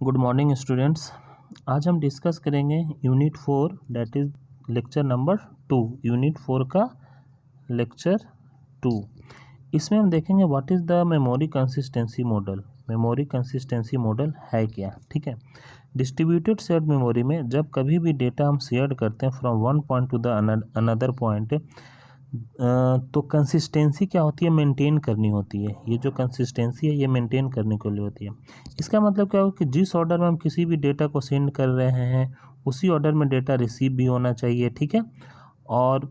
Good morning students. आज हम discuss करेंगे unit 4 that is lecture number 2। Unit 4 का लेक्चर 2। इसमें हम देखेंगे what is the memory consistency model. Memory consistency model है क्या, ठीक है। डिस्ट्रीब्यूटेड शेयर्ड मेमोरी में जब कभी भी डेटा हम शेयर करते हैं from one point two the another point, तो कंसिस्टेंसी क्या होती है, मेंटेन करनी होती है। ये जो कंसिस्टेंसी है ये मेंटेन करने के लिए होती है। इसका मतलब क्या हो कि जिस ऑर्डर में हम किसी भी डेटा को सेंड कर रहे हैं उसी ऑर्डर में डेटा रिसीव भी होना चाहिए, ठीक है। और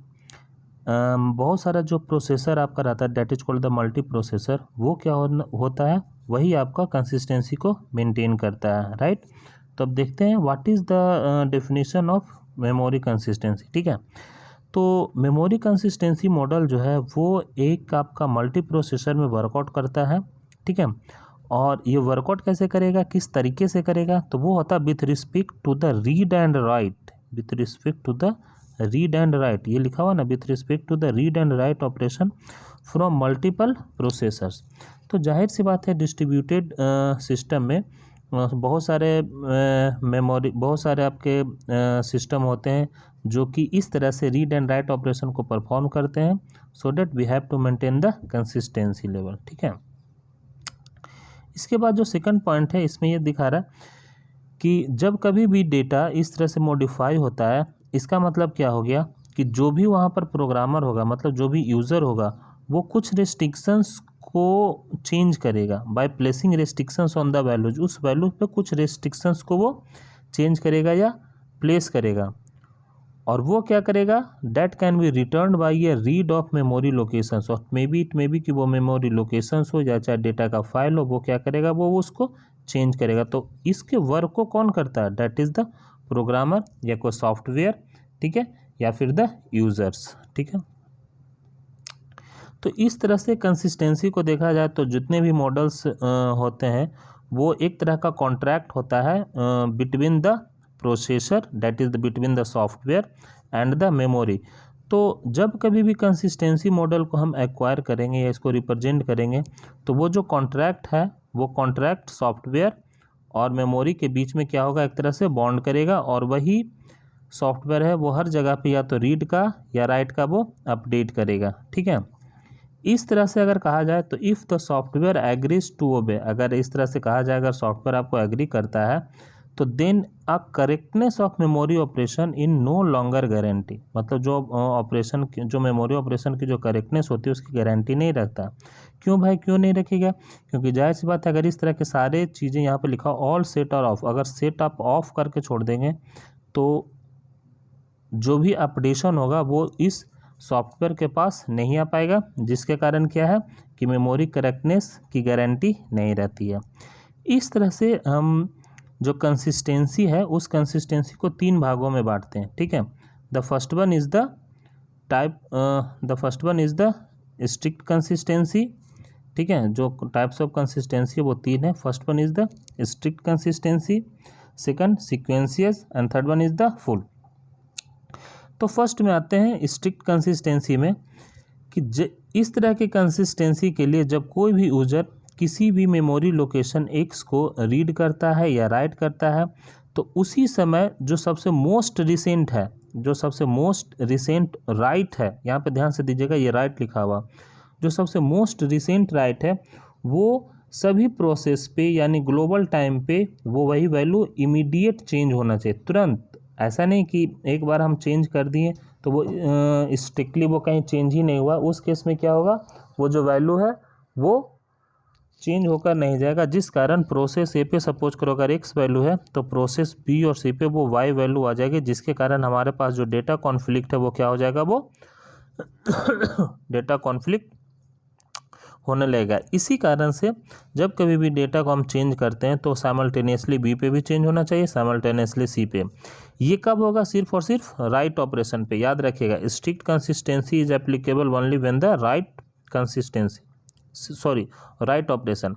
बहुत सारा जो प्रोसेसर आपका रहता है that is called the multi processor, वो क्या होता है, वही आपका कंसिस्टेंसी को मेंटेन करता है, राइट। तो अब देखते हैं what is the definition of memory consistency, ठीक है। तो मेमोरी कंसिस्टेंसी मॉडल जो है वो एक आपका मल्टी प्रोसेसर में वर्कआउट करता है, ठीक है। और ये वर्कआउट कैसे करेगा, किस तरीके से करेगा, तो वो होता है with respect to the read and write. With respect to the read and write, ये लिखा हुआ ना, with respect to the read and write operation from multiple processors. तो जाहिर सी बात है डिस्ट्रीब्यूटेड सिस्टम में बहुत सारे मेमोरी, बहुत सारे आपके सिस्टम होते हैं जो कि इस तरह से रीड एंड राइट ऑपरेशन को परफॉर्म करते हैं, so that we have to maintain the consistency level, ठीक है। इसके बाद जो सेकंड पॉइंट है इसमें ये दिखा रहा है कि जब कभी भी डेटा इस तरह से मॉडिफाई होता है, इसका मतलब क्या हो गया कि जो भी वहाँ पर प्रोग्रामर होगा, मतलब जो भी यूज़र होगा, वो कुछ रेस्ट्रिक्शंस को चेंज करेगा by placing restrictions on the values. उस वैल्यू पे कुछ रेस्ट्रिक्शंस को वो चेंज करेगा या प्लेस करेगा, और वो क्या करेगा, that can be written by A read of memory locations. और मे बी कि वो मेमोरी लोकेशंस हो या चाहे डेटा का फाइल हो, वो क्या करेगा, वो उसको चेंज करेगा। तो इसके वर्क को कौन करता है, डैट इज़ द प्रोग्रामर या कोई सॉफ्टवेयर, ठीक है, या फिर द यूज़र्स, ठीक है। तो इस तरह से कंसिस्टेंसी को देखा जाए तो जितने भी मॉडल्स होते हैं वो एक तरह का कॉन्ट्रैक्ट होता है between the processor, that is the between the software and the memory. तो जब कभी भी कंसिस्टेंसी मॉडल को हम एक्वायर करेंगे या इसको रिप्रेजेंट करेंगे, तो वो जो कॉन्ट्रैक्ट है वो कॉन्ट्रैक्ट सॉफ्टवेयर और मेमोरी के बीच में क्या होगा, एक तरह से बॉन्ड करेगा, और वही सॉफ्टवेयर है वो हर जगह पे या तो रीड का या राइट का वो अपडेट करेगा, ठीक है। इस तरह से अगर कहा जाए तो if the software agrees to obey, अगर इस तरह से कहा जाए अगर सॉफ्टवेयर आपको एग्री करता है, तो then a correctness of memory operation in no longer guarantee. मतलब जो ऑपरेशन की, जो मेमोरी ऑपरेशन की जो करेक्टनेस होती है उसकी गारंटी नहीं रखता। क्यों भाई, क्यों नहीं रखेगा, क्योंकि जाहिर सी बात है अगर इस तरह के सारे चीज़ें यहाँ पे लिखा ऑल सेट और ऑफ, अगर सेट आप ऑफ करके छोड़ देंगे तो जो भी अपडेशन होगा वो इस सॉफ्टवेयर के पास नहीं आ पाएगा, जिसके कारण क्या है कि मेमोरी करेक्टनेस की गारंटी नहीं रहती है। इस तरह से हम जो कंसिस्टेंसी है उस कंसिस्टेंसी को तीन भागों में बांटते हैं, ठीक है। The first one is the strict consistency, ठीक है। जो टाइप्स ऑफ कंसिस्टेंसी वो तीन है। First one is the strict consistency, second sequential and third one is the full. तो फर्स्ट में आते हैं स्ट्रिक्ट कंसिस्टेंसी में कि इस तरह की कंसिस्टेंसी के लिए जब कोई भी यूजर किसी भी मेमोरी लोकेशन एक्स को रीड करता है या राइट करता है, तो उसी समय जो सबसे मोस्ट रिसेंट है, जो सबसे मोस्ट रिसेंट राइट है, यहाँ पे ध्यान से दीजिएगा ये राइट लिखा हुआ, जो सबसे मोस्ट रिसेंट राइट है वो सभी प्रोसेस पे यानी ग्लोबल टाइम पे वो वही वैल्यू इमीडिएट चेंज होना चाहिए, तुरंत। ऐसा नहीं कि एक बार हम चेंज कर दिए तो वो स्ट्रिक्टली वो कहीं चेंज ही नहीं हुआ, उस केस में क्या होगा, वो जो वैल्यू है वो चेंज होकर नहीं जाएगा, जिस कारण प्रोसेस ए पे सपोज करो अगर एक्स वैल्यू है तो प्रोसेस बी और सी पे वो वाई वैल्यू आ जाएगी, जिसके कारण हमारे पास जो डेटा कॉन्फ्लिक्ट है वो क्या हो जाएगा, वो डेटा कॉन्फ्लिक्ट होने लगेगा। इसी कारण से जब कभी भी डेटा को हम चेंज करते हैं तो साइमल्टेनियसली बी पे भी चेंज होना चाहिए, साइमल्टेनियसली सी पे। ये कब होगा, सिर्फ और सिर्फ राइट ऑपरेशन पे। याद रखिएगा strict consistency is applicable only when the write operation.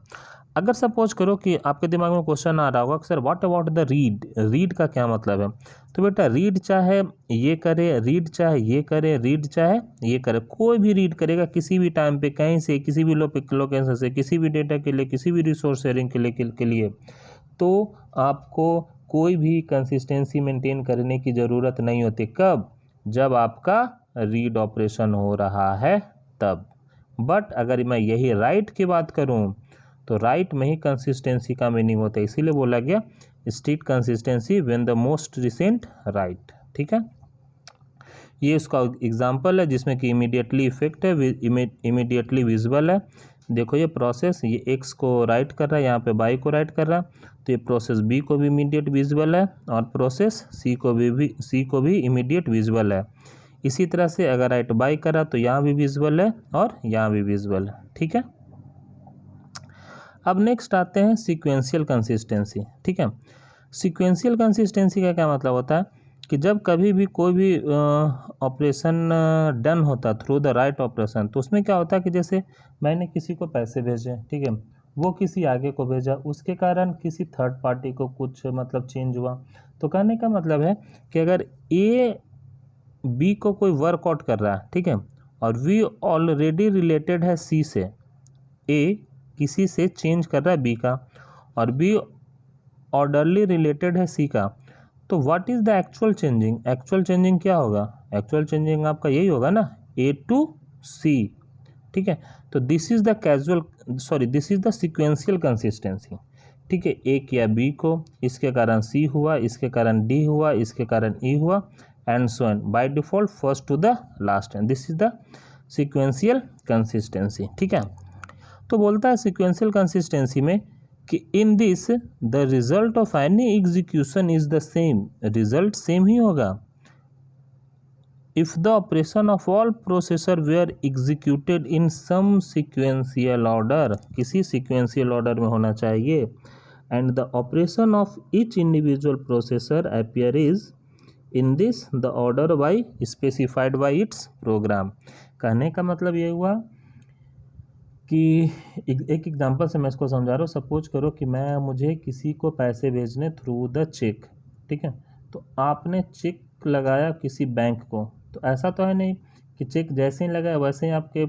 अगर सपोज करो कि आपके दिमाग में क्वेश्चन आ रहा होगा कि sir what about the read का क्या मतलब है, तो बेटा रीड चाहे ये करे, रीड चाहे ये करे, रीड चाहे ये करे, कोई भी रीड करेगा किसी भी टाइम पे, कहीं से, किसी भी लोकेशन से, किसी भी डेटा के लिए, किसी भी रिसोर्स शेयरिंग के लिए, तो आपको कोई भी कंसिस्टेंसी मेंटेन करने की ज़रूरत नहीं होती। कब? जब आपका रीड ऑपरेशन हो रहा है तब। बट अगर मैं यही राइट की बात करूं तो राइट में ही कंसिस्टेंसी का मीनिंग होता है, इसीलिए बोला गया strict consistency when the most recent right. ठीक है, ये उसका एग्जांपल है जिसमें कि इमीडिएटली इफेक्ट है, इमीडिएटली विजिबल है। देखो ये प्रोसेस, ये एक्स को राइट कर रहा है, यहाँ पे वाई को राइट कर रहा है, तो ये प्रोसेस बी को भी इमीडिएट विजिबल है और प्रोसेस सी को भी इमीडिएट विजिबल है। इसी तरह से अगर राइट बाई करा तो यहाँ भी विजिबल है और यहाँ भी विजिबल है। ठीक है, अब नेक्स्ट आते हैं सीक्वेंशियल कंसिस्टेंसी। ठीक है, सीक्वेंशियल कंसिस्टेंसी का क्या मतलब होता है कि जब कभी भी कोई भी ऑपरेशन डन होता है थ्रू द राइट ऑपरेशन, तो उसमें क्या होता है कि जैसे मैंने किसी को पैसे भेजे, ठीक है, वो किसी आगे को भेजा, उसके कारण किसी थर्ड पार्टी को कुछ मतलब चेंज हुआ। तो कहने का मतलब है कि अगर ए बी को कोई वर्कआउट कर रहा है, ठीक है, और वी ऑलरेडी रिलेटेड है सी से, ए किसी से चेंज कर रहा है बी का और बी ऑर्डरली रिलेटेड है सी का, तो what is the actual changing? Actual changing क्या होगा? एक्चुअल चेंजिंग आपका यही होगा ना, ए टू सी। ठीक है, तो this is the sequential consistency. ठीक है, ए किया बी को, इसके कारण सी हुआ, इसके कारण डी हुआ, इसके कारण ई हुआ, and so on, by default first to the last, and this is the sequential consistency. ठीक है, तो बोलता है सिक्वेंशियल कंसिस्टेंसी में कि in this the result of any execution is the same, result same ही होगा if the operation of all processor were executed in some sequential order, किसी सिक्वेंशियल ऑर्डर में होना चाहिए, and the operation of each individual processor appear is in this the order by specified by its program. कहने का मतलब ये हुआ कि एक एग्जांपल से मैं इसको समझा रहा हूँ। सपोज करो कि मुझे किसी को पैसे भेजने थ्रू द चेक, ठीक है, तो आपने चेक लगाया किसी बैंक को, तो ऐसा तो है नहीं कि चेक जैसे ही लगाया वैसे ही आपके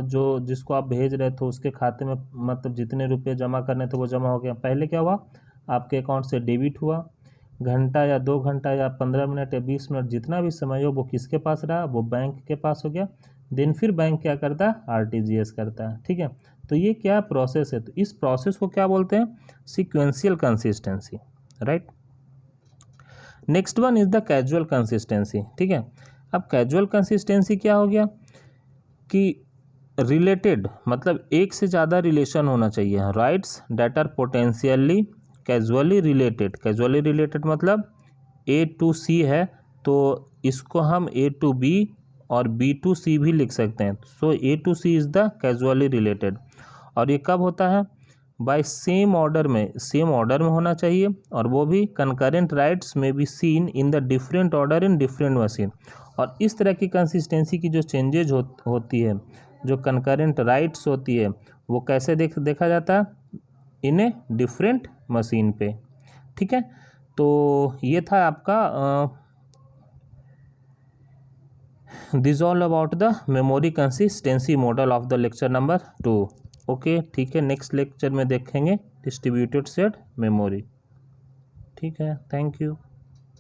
जो जिसको आप भेज रहे थे उसके खाते में मतलब जितने रुपये जमा करने थे वो जमा हो गया। पहले क्या हुआ, आपके अकाउंट से डेबिट हुआ, घंटा या 2 घंटा या 15 मिनट या 20 मिनट जितना भी समय हो वो किसके पास रहा, वो बैंक के पास हो गया। देन फिर बैंक क्या करता है, आरटीजीएस करता है। ठीक है, तो ये क्या प्रोसेस है, तो इस प्रोसेस को क्या बोलते हैं, sequential consistency, right. Next one is the casual consistency. ठीक है, अब कैजुअल कंसिस्टेंसी क्या हो गया कि रिलेटेड मतलब एक से ज़्यादा रिलेशन होना चाहिए, writes that are potentially causally related. Causally related मतलब ए टू सी है तो इसको हम ए टू बी और बी टू सी भी लिख सकते हैं। So A to C is the causally related, और ये कब होता है, बाय सेम ऑर्डर में होना चाहिए, और वो भी कंकरेंट राइट्स में be seen in the different order in different machine. और इस तरह की कंसिस्टेंसी की जो चेंजेज होती है, जो कंकरेंट राइट्स होती है, वो कैसे देखा जाता है, इन ए डिफरेंट मशीन पे। ठीक है, तो ये था आपका this all about the memory consistency model of the lecture number 2। Okay, ठीक है, नेक्स्ट लेक्चर में देखेंगे डिस्ट्रीब्यूटेड सेट मेमोरी। ठीक है, थैंक यू।